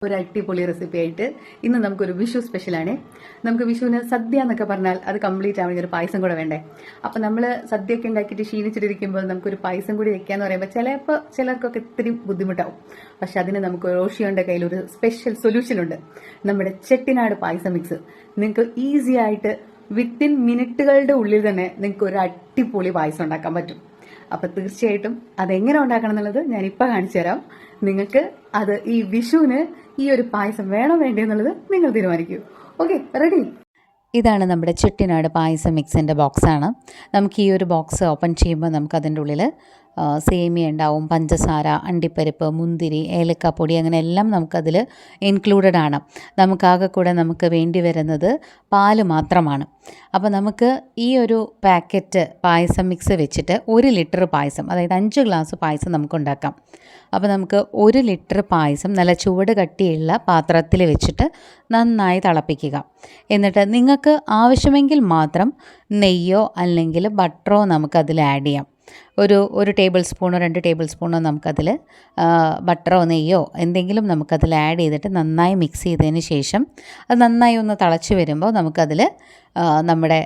ഒരു അടിപൊളി റെസിപ്പി ആയിട്ട് ഇന്ന് നമുക്കൊരു വിഷു സ്പെഷ്യലാണ്. നമുക്ക് വിഷുവിന് സദ്യ എന്നൊക്കെ പറഞ്ഞാൽ അത് കംപ്ലീറ്റ് ആവണമെങ്കിൽ ഒരു പായസം കൂടെ വേണ്ടേ. അപ്പൊ നമ്മൾ സദ്യയൊക്കെ ഉണ്ടാക്കിയിട്ട് ക്ഷീണിച്ചിട്ടിരിക്കുമ്പോൾ നമുക്കൊരു പായസം കൂടി വെക്കാന്ന് പറയുമ്പോൾ ചിലപ്പോൾ ചിലർക്കൊക്കെ ഇത്തിരി ബുദ്ധിമുട്ടാവും. പക്ഷെ അതിന് നമുക്ക് റോഷിയോന്റെ കയ്യിൽ ഒരു സ്പെഷ്യൽ സൊല്യൂഷൻ ഉണ്ട്. നമ്മുടെ ചെട്ടിനാട് പായസം മിക്സ് നിങ്ങൾക്ക് ഈസി ആയിട്ട് വിത്തിൻ മിനിറ്റുകളുടെ ഉള്ളിൽ തന്നെ നിങ്ങൾക്ക് ഒരു അടിപൊളി പായസം ഉണ്ടാക്കാൻ പറ്റും. അപ്പൊ തീർച്ചയായിട്ടും അതെങ്ങനെ ഉണ്ടാക്കണം എന്നുള്ളത് ഞാൻ ഇപ്പൊ കാണിച്ചു തരാം. നിങ്ങൾക്ക് അത് ഈ വിഷുവിന് ഈ ഒരു പായസം വേണോ വേണ്ടേ എന്നുള്ളത് നിങ്ങൾ തീരുമാനിക്കൂ. Okay, ready? ഇതാണ് നമ്മുടെ ചെട്ടിനാട് പായസം മിക്സിൻ്റെ ബോക്സാണ്. നമുക്ക് ഈ ഒരു ബോക്സ് ഓപ്പൺ ചെയ്യുമ്പോൾ നമുക്ക് അതിൻ്റെ ഉള്ളിൽ സേമിയ ഉണ്ടാവും, പഞ്ചസാര, അണ്ടിപ്പരിപ്പ്, മുന്തിരി, ഏലക്കാപ്പൊടി, അങ്ങനെ എല്ലാം നമുക്കതിൽ ഇൻക്ലൂഡഡ് ആണ്. നമുക്കാകെ കൂടെ നമുക്ക് വേണ്ടി വരുന്നത് പാല് മാത്രമാണ്. അപ്പോൾ നമുക്ക് ഈ ഒരു പാക്കറ്റ് പായസം മിക്സ് വെച്ചിട്ട് 1 ലിറ്റർ പായസം, അതായത് 5 ഗ്ലാസ് പായസം നമുക്ക് ഉണ്ടാക്കാം. അപ്പോൾ നമുക്ക് 1 ലിറ്റർ പായസം നല്ല ചുവട് കട്ടിയുള്ള പാത്രത്തിൽ വെച്ചിട്ട് നന്നായി തിളപ്പിക്കുക. എന്നിട്ട് നിങ്ങൾക്ക് ആവശ്യമെങ്കിൽ മാത്രം നെയ്യോ അല്ലെങ്കിൽ ബട്ടറോ നമുക്കതിൽ ആഡ് ചെയ്യാം. ഒരു ടേബിൾ സ്പൂണോ 2 ടേബിൾ സ്പൂണോ നമുക്കതിൽ ബട്ടറോ നെയ്യോ എന്തെങ്കിലും നമുക്കതിൽ ആഡ് ചെയ്തിട്ട് നന്നായി മിക്സ് ചെയ്തതിന് ശേഷം അത് നന്നായി ഒന്ന് തിളച്ച് വരുമ്പോൾ നമുക്കതിൽ നമ്മുടെ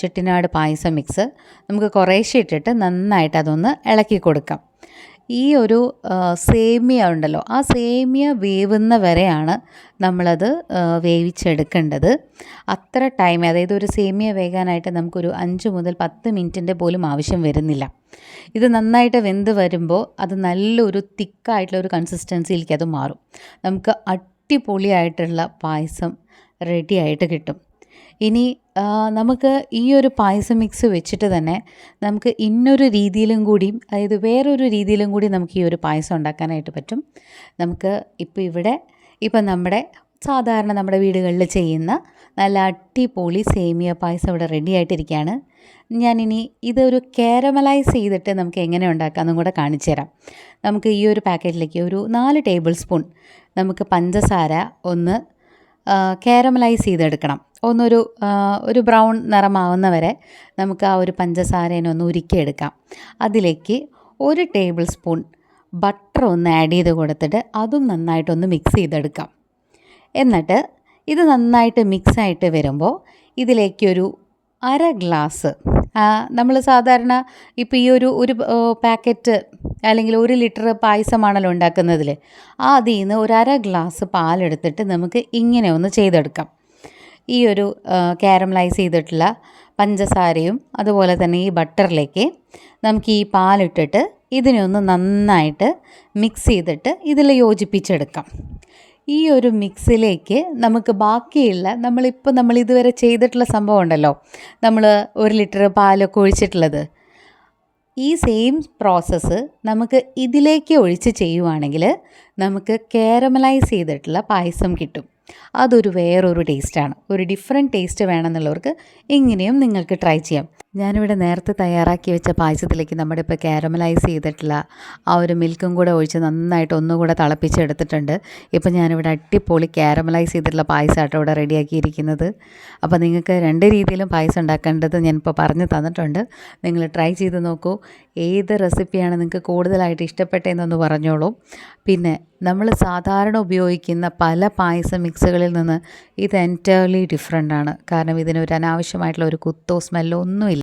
ചെട്ടിനാട് പായസം മിക്സ് നമുക്ക് കുറേശ്ശെ ഇട്ടിട്ട് നന്നായിട്ട് അതൊന്ന് ഇളക്കി കൊടുക്കാം. ഈ ഒരു സേമിയ ഉണ്ടല്ലോ, ആ സേമിയ വേവുന്ന വരെയാണ് നമ്മളത് വേവിച്ചെടുക്കേണ്ടത്. അത്ര ടൈം, അതായത് ഒരു സേമിയ വേകാനായിട്ട് നമുക്കൊരു 5 മുതൽ 10 മിനിറ്റിൻ്റെ പോലും ആവശ്യം വരുന്നില്ല. ഇത് നന്നായിട്ട് വെന്ത് വരുമ്പോൾ അത് നല്ലൊരു തിക്കായിട്ടുള്ള ഒരു കൺസിസ്റ്റൻസിയിലേക്ക് അത് മാറും. നമുക്ക് അടിപൊളിയായിട്ടുള്ള പായസം റെഡി ആയിട്ട് കിട്ടും. ഇനി നമുക്ക് ഈ ഒരു പായസം മിക്സ് വെച്ചിട്ട് തന്നെ നമുക്ക് ഇന്നൊരു രീതിയിലും കൂടിയും, അതായത് വേറൊരു രീതിയിലും കൂടി നമുക്ക് ഈ ഒരു പായസം ഉണ്ടാക്കാനായിട്ട് പറ്റും. നമുക്ക് ഇപ്പം നമ്മുടെ സാധാരണ നമ്മുടെ വീടുകളിൽ ചെയ്യുന്ന നല്ല അടിപൊളി സേമിയ പായസം ഇവിടെ റെഡി ആയിട്ടിരിക്കുകയാണ്. ഞാനിനി ഇതൊരു കാരമലൈസ് ചെയ്തിട്ട് നമുക്ക് എങ്ങനെ ഉണ്ടാക്കാമെന്നും കൂടെ കാണിച്ചു തരാം. നമുക്ക് ഈ ഒരു പാക്കറ്റിലേക്ക് ഒരു 4 ടേബിൾ സ്പൂൺ നമുക്ക് പഞ്ചസാര ഒന്ന് കാരമലൈസ് ചെയ്തെടുക്കണം. ഒരു ബ്രൗൺ നിറമാവുന്ന വരെ നമുക്ക് ആ ഒരു പഞ്ചസാരേനെ ഒന്ന് ഉരുക്കിയെടുക്കാം. അതിലേക്ക് 1 ടേബിൾ സ്പൂൺ ബട്ടർ ഒന്ന് ആഡ് ചെയ്ത് കൊടുത്തിട്ട് അതും നന്നായിട്ടൊന്ന് മിക്സ് ചെയ്തെടുക്കാം. എന്നിട്ട് ഇത് നന്നായിട്ട് മിക്സായിട്ട് വരുമ്പോൾ ഇതിലേക്കൊരു 1/2 ഗ്ലാസ്, നമ്മൾ സാധാരണ ഇപ്പോൾ ഈ ഒരു പാക്കറ്റ് അല്ലെങ്കിൽ 1 ലിറ്റർ പായസമാണല്ലോ ഉണ്ടാക്കുന്നതിൽ, അതിൽ നിന്ന് ഒരു 1/2 ഗ്ലാസ് പാലെടുത്തിട്ട് നമുക്ക് ഇങ്ങനെ ഒന്ന് ചെയ്തെടുക്കാം. ഈ ഒരു കാരമലൈസ് ചെയ്തിട്ടുള്ള പഞ്ചസാരയും അതുപോലെ തന്നെ ഈ ബട്ടറിലേക്ക് നമുക്ക് ഈ പാലിട്ടിട്ട് ഇതിനെ ഒന്ന് നന്നായിട്ട് മിക്സ് ചെയ്തിട്ട് ഇതിൽ യോജിപ്പിച്ചെടുക്കാം. ഈ ഒരു മിക്സിലേക്ക് നമുക്ക് ബാക്കിയുള്ള നമ്മൾ ഇതുവരെ ചെയ്തിട്ടുള്ള സംഭവം ഉണ്ടല്ലോ, നമ്മൾ 1 ലിറ്റർ പാലൊക്കെ ഒഴിച്ചിട്ടുള്ളത്, ഈ സെയിം പ്രോസസ്സ് നമുക്ക് ഇതിലേക്ക് ഒഴിച്ച് ചെയ്യുവാണെങ്കിൽ നമുക്ക് കാരമലൈസ് ചെയ്തിട്ടുള്ള പായസം കിട്ടും. അതൊരു വേറൊരു ടേസ്റ്റാണ്. ഒരു ഡിഫറെൻറ്റ് ടേസ്റ്റ് വേണമെന്നുള്ളവർക്ക് ഇങ്ങനെയും നിങ്ങൾക്ക് ട്രൈ ചെയ്യാം. ഞാനിവിടെ നേരത്തെ തയ്യാറാക്കി വെച്ച പായസത്തിലേക്ക് നമ്മുടെ ഇപ്പോൾ കാരമലൈസ് ചെയ്തിട്ടുള്ള ആ ഒരു മിൽക്കും കൂടെ ഒഴിച്ച് നന്നായിട്ട് ഒന്നുകൂടെ തിളപ്പിച്ചെടുത്തിട്ടുണ്ട്. ഇപ്പോൾ ഞാനിവിടെ അടിപൊളി കാരമലൈസ് ചെയ്തിട്ടുള്ള പായസമായിട്ട് ഇവിടെ റെഡിയാക്കിയിരിക്കുന്നത്. അപ്പോൾ നിങ്ങൾക്ക് 2 രീതിയിലും പായസം ഉണ്ടാക്കേണ്ടത് ഞാനിപ്പോൾ പറഞ്ഞു തന്നിട്ടുണ്ട്. നിങ്ങൾ ട്രൈ ചെയ്ത് നോക്കൂ. ഏത് റെസിപ്പിയാണ് നിങ്ങൾക്ക് കൂടുതലായിട്ട് ഇഷ്ടപ്പെട്ടതെന്നൊന്ന് പറഞ്ഞോളൂ. പിന്നെ നമ്മൾ സാധാരണ ഉപയോഗിക്കുന്ന പല പായസ മിക്സുകളിൽ നിന്ന് ഇത് എൻറ്റയർലി ഡിഫറെൻ്റ് ആണ്. കാരണം ഇതിനൊരു അനാവശ്യമായിട്ടുള്ള ഒരു കുത്തോ സ്മെല്ലോ ഒന്നുമില്ല.